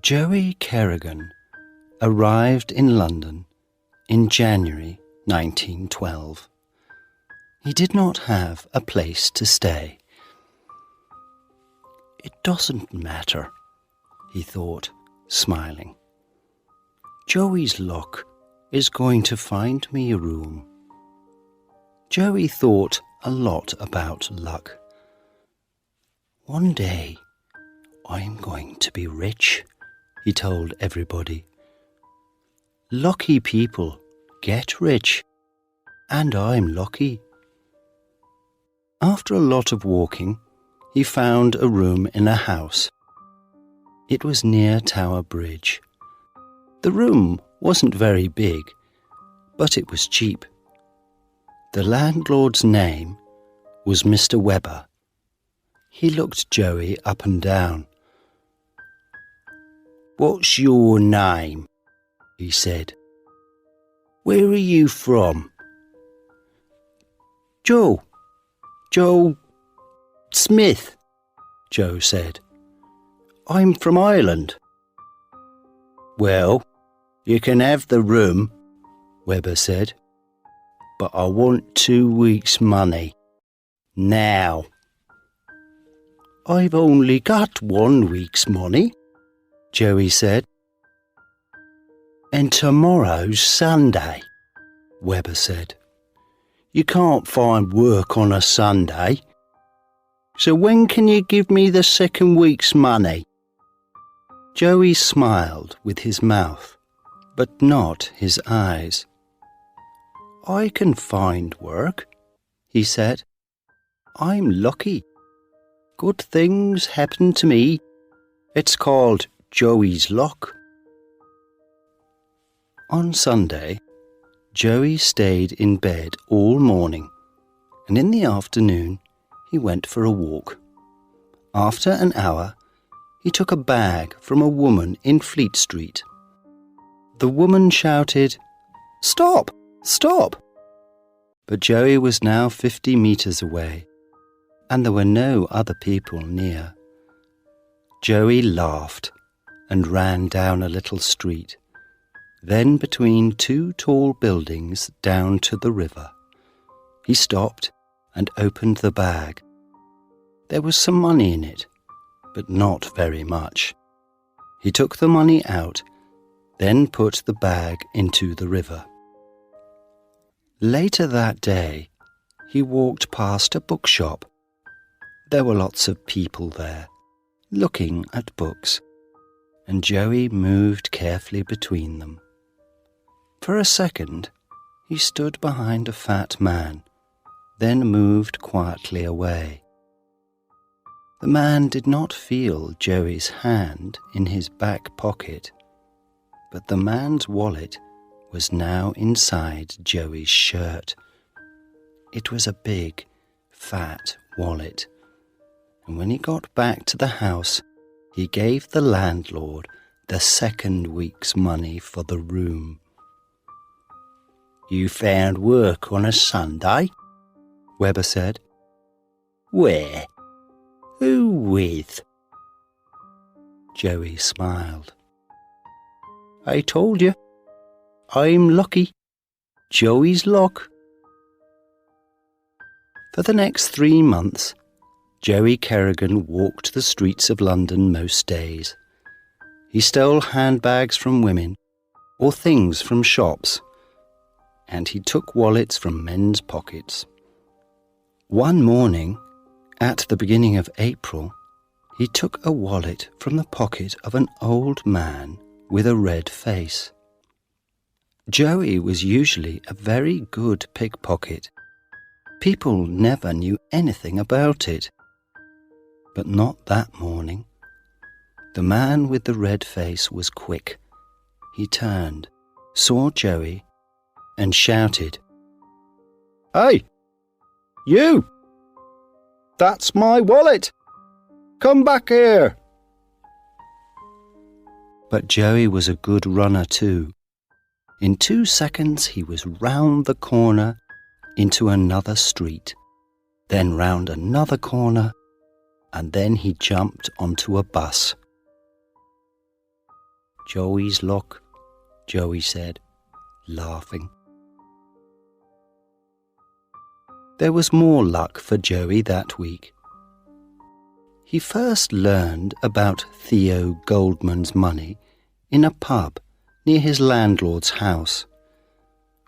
Joey Kerrigan arrived in London in January 1912. He did not have a place to stay. "It doesn't matter," he thought, smiling. "Joey's luck is going to find me a room." Joey thought a lot about luck. "One day, I'm going to be rich," he told everybody. "Lucky people get rich, and I'm lucky." After a lot of walking, he found a room in a house. It was near Tower Bridge. The room wasn't very big, but it was cheap. The landlord's name was Mr. Webber. He looked Joey up and down. "What's your name?" he said. "Where are you from?" Joe Smith," Joe said. "I'm from Ireland." "Well, you can have the room," Webber said, "but I want 2 weeks' money. Now." "I've only got 1 week's money," Joey said. "And tomorrow's Sunday," Webber said. "You can't find work on a Sunday. So when can you give me the 2nd week's money?" Joey smiled with his mouth, but not his eyes. "I can find work," he said. "I'm lucky. Good things happen to me. It's called Joey's luck." On Sunday, Joey stayed in bed all morning, and in the afternoon he went for a walk. After an hour, he took a bag from a woman in Fleet Street. The woman shouted, "Stop! Stop!" But Joey was now 50 meters away, and there were no other people near. Joey laughed and ran down a little street, then between 2 tall buildings down to the river. He stopped and opened the bag. There was some money in it, but not very much. He took the money out, then put the bag into the river. Later that day, he walked past a bookshop. There were lots of people there, looking at books, and Joey moved carefully between them. For a second, he stood behind a fat man, then moved quietly away. The man did not feel Joey's hand in his back pocket, but the man's wallet was now inside Joey's shirt. It was a big, fat wallet, and when he got back to the house, he gave the landlord the 2nd week's money for the room. "You found work on a Sunday?" Webber said. "Where? Who with?" Joey smiled. "I told you. I'm lucky. Joey's luck." For the next 3 months, Joey Kerrigan walked the streets of London most days. He stole handbags from women or things from shops, and he took wallets from men's pockets. One morning, at the beginning of April, he took a wallet from the pocket of an old man with a red face. Joey was usually a very good pickpocket. People never knew anything about it. But not that morning. The man with the red face was quick. He turned, saw Joey, and shouted, "Hey, you! That's my wallet! Come back here!" But Joey was a good runner too. In 2 seconds he was round the corner into another street, then round another corner, and then he jumped onto a bus. "Joey's luck," Joey said, laughing. There was more luck for Joey that week. He first learned about Theo Goldman's money in a pub near his landlord's house.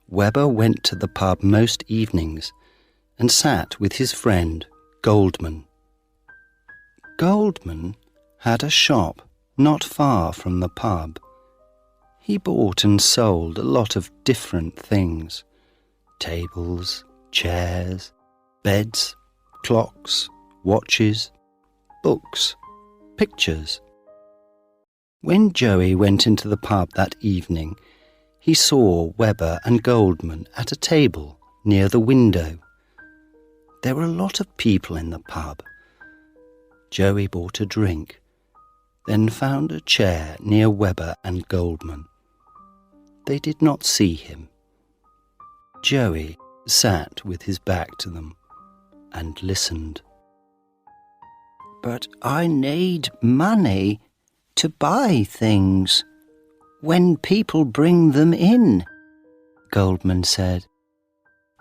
Webber went to the pub most evenings and sat with his friend Goldman. Goldman had a shop not far from the pub. He bought and sold a lot of different things: tables, chairs, beds, clocks, watches, books, pictures. When Joey went into the pub that evening, he saw Webber and Goldman at a table near the window. There were a lot of people in the pub. Joey bought a drink, then found a chair near Webber and Goldman. They did not see him. Joey sat with his back to them and listened. "But I need money to buy things when people bring them in," Goldman said.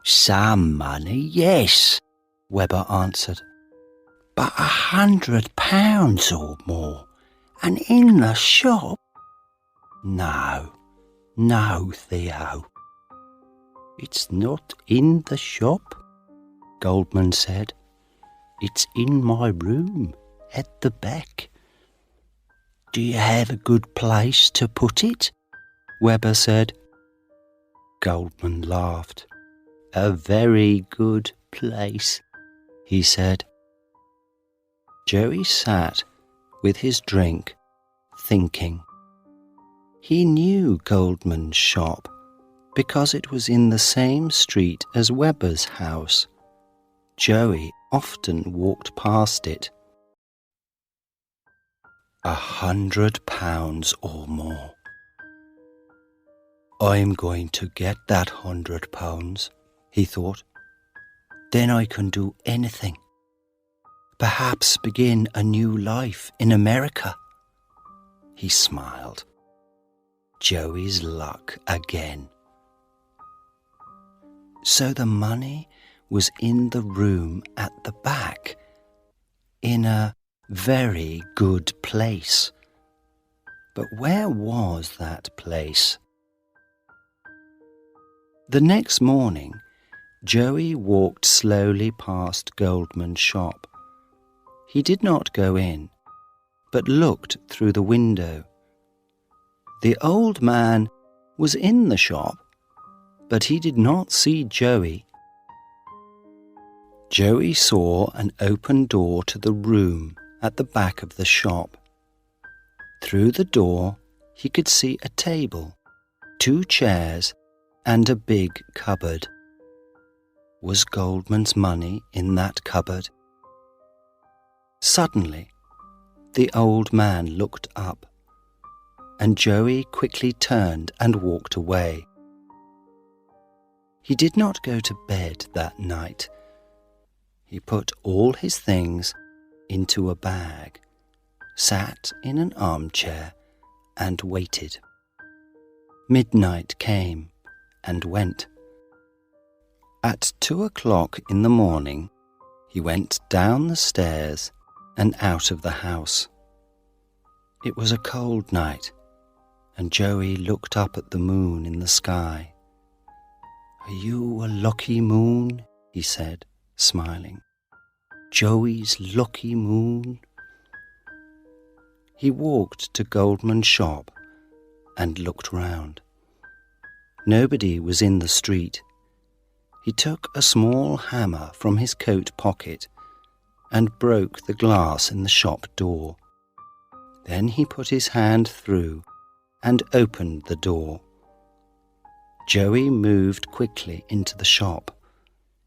"Some money, yes," Webber answered. "But £100 or more, and in the shop? No, Theo." "It's not in the shop," Goldman said. "It's in my room at the back." "Do you have a good place to put it?" Webber said. Goldman laughed. "A very good place," he said. Joey sat with his drink, thinking. He knew Goldman's shop because it was in the same street as Webber's house. Joey often walked past it. £100 or more. "I'm going to get that £100, he thought. "Then I can do anything. Perhaps begin a new life in America." He smiled. Joey's luck again. So the money was in the room at the back, in a very good place. But where was that place? The next morning, Joey walked slowly past Goldman's shop. He did not go in, but looked through the window. The old man was in the shop, but he did not see Joey. Joey saw an open door to the room at the back of the shop. Through the door, he could see a table, 2 chairs, and a big cupboard. Was Goldman's money in that cupboard? Suddenly, the old man looked up, and Joey quickly turned and walked away. He did not go to bed that night. He put all his things into a bag, sat in an armchair, and waited. Midnight came and went. At 2:00 in the morning, he went down the stairs and out of the house. It was a cold night, and Joey looked up at the moon in the sky. "Are you a lucky moon?" he said, smiling. "Joey's lucky moon." He walked to Goldman's shop and looked round. Nobody was in the street. He took a small hammer from his coat pocket and broke the glass in the shop door. Then he put his hand through and opened the door. Joey moved quickly into the shop.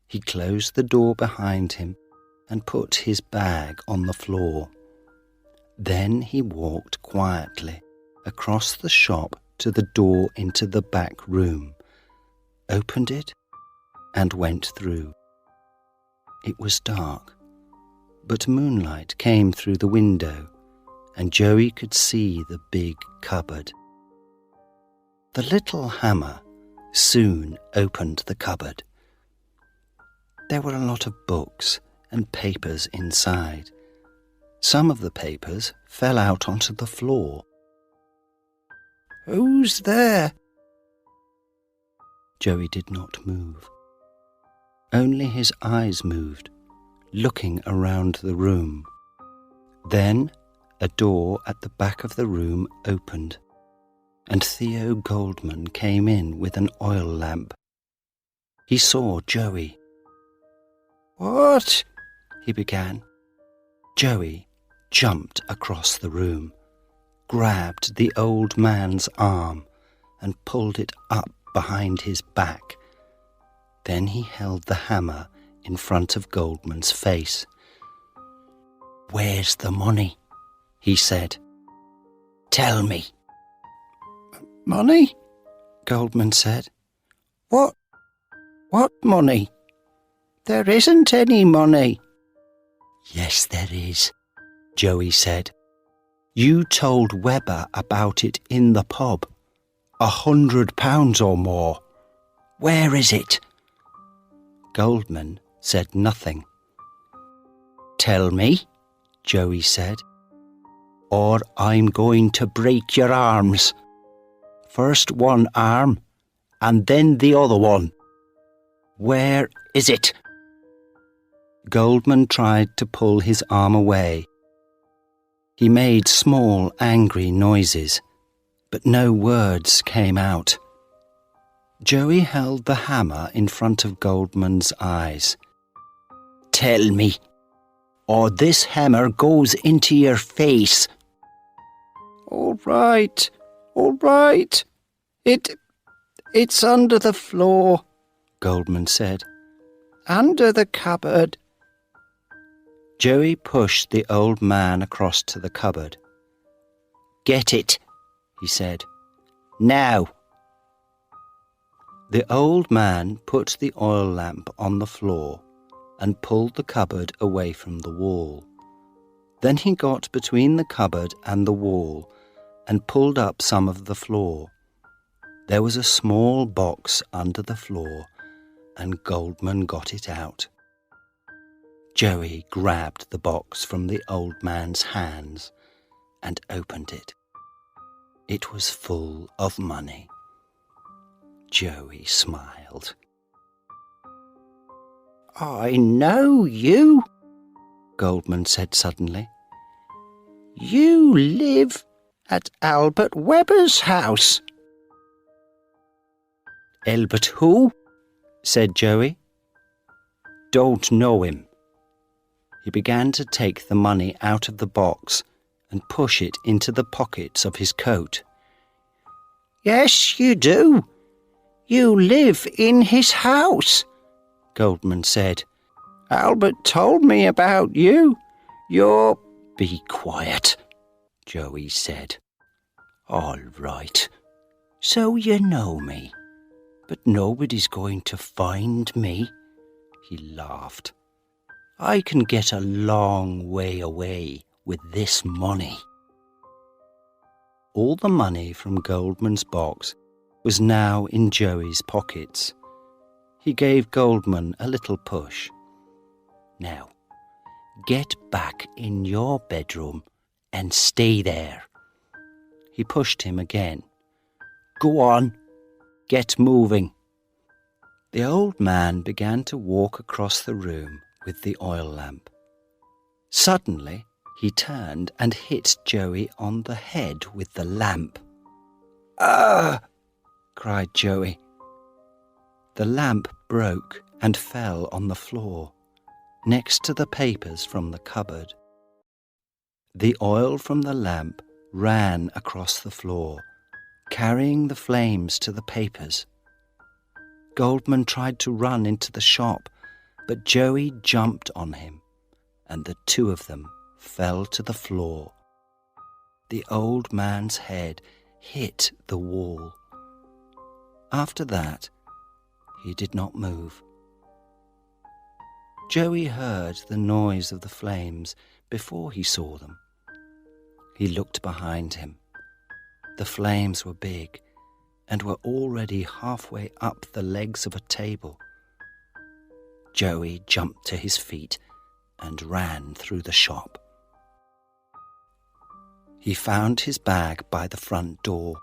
He closed the door behind him and put his bag on the floor. Then he walked quietly across the shop to the door into the back room, opened it, and went through. It was dark, but moonlight came through the window, and Joey could see the big cupboard. The little hammer soon opened the cupboard. There were a lot of books and papers inside. Some of the papers fell out onto the floor. "Who's there?" Joey did not move. Only his eyes moved, looking around the room. Then a door at the back of the room opened, and Theo Goldman came in with an oil lamp. He saw Joey. "What?" he began. Joey jumped across the room, grabbed the old man's arm and pulled it up behind his back. Then he held the hammer in front of Goldman's face. "Where's the money?" he said. "Tell me." "Money?" Goldman said. What money? There isn't any money." "Yes, there is," Joey said. "You told Webber about it in the pub. £100 or more. Where is it?" Goldman said nothing. "Tell me," Joey said, "or I'm going to break your arms. First one arm, and then the other one. Where is it?" Goldman tried to pull his arm away. He made small, angry noises, but no words came out. Joey held the hammer in front of Goldman's eyes. "Tell me, or this hammer goes into your face." All right. It's under the floor," Goldman said. "Under the cupboard." Joey pushed the old man across to the cupboard. "Get it," he said. "Now." The old man put the oil lamp on the floor and pulled the cupboard away from the wall. Then he got between the cupboard and the wall and pulled up some of the floor. There was a small box under the floor, and Goldman got it out. Joey grabbed the box from the old man's hands and opened it. It was full of money. Joey smiled. "I know you," Goldman said suddenly. "You live at Albert Webber's house." "Albert who?" said Joey. "Don't know him." He began to take the money out of the box and push it into the pockets of his coat. "Yes, you do. You live in his house," Goldman said. "Albert told me about you. You're—" "Be quiet," Joey said. "All right. So you know me, but nobody's going to find me." He laughed. "I can get a long way away with this money." All the money from Goldman's box was now in Joey's pockets. He gave Goldman a little push. "Now, get back in your bedroom and stay there." He pushed him again. "Go on, get moving." The old man began to walk across the room with the oil lamp. Suddenly, he turned and hit Joey on the head with the lamp. "Ah!" cried Joey. The lamp broke and fell on the floor, next to the papers from the cupboard. The oil from the lamp ran across the floor, carrying the flames to the papers. Goldman tried to run into the shop, but Joey jumped on him, and the two of them fell to the floor. The old man's head hit the wall. After that, he did not move. Joey heard the noise of the flames before he saw them. He looked behind him. The flames were big, and were already halfway up the legs of a table. Joey jumped to his feet and ran through the shop. He found his bag by the front door,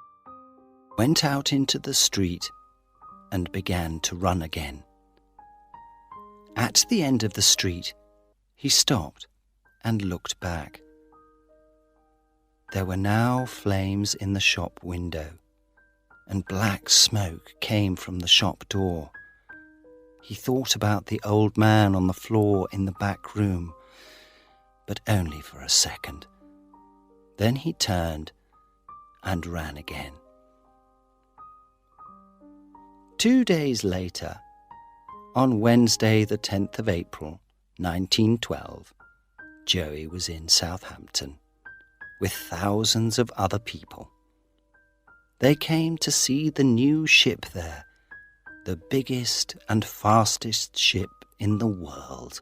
went out into the street, and began to run again. At the end of the street, he stopped and looked back. There were now flames in the shop window, and black smoke came from the shop door. He thought about the old man on the floor in the back room, but only for a second. Then he turned and ran again. 2 days later, on Wednesday the 10th of April, 1912, Joey was in Southampton with thousands of other people. They came to see the new ship there, the biggest and fastest ship in the world.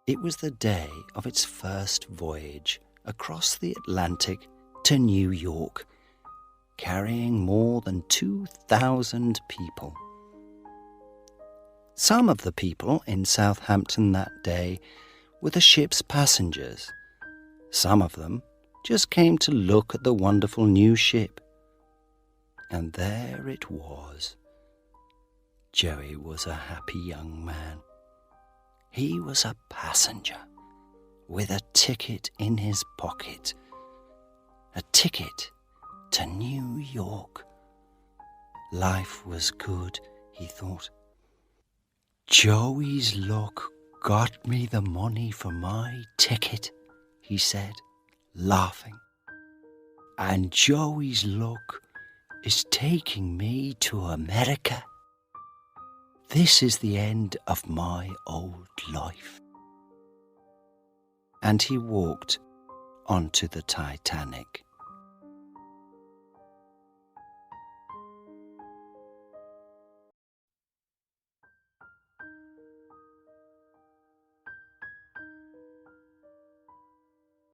It was the day of its first voyage across the Atlantic to New York, carrying more than 2,000 people. Some of the people in Southampton that day were the ship's passengers. Some of them just came to look at the wonderful new ship. And there it was. Joey was a happy young man. He was a passenger with a ticket in his pocket. A ticket to New York. Life was good, he thought. Joey's luck got me the money for my ticket, he said, laughing. And Joey's luck is taking me to America. This is the end of my old life. And he walked onto the Titanic.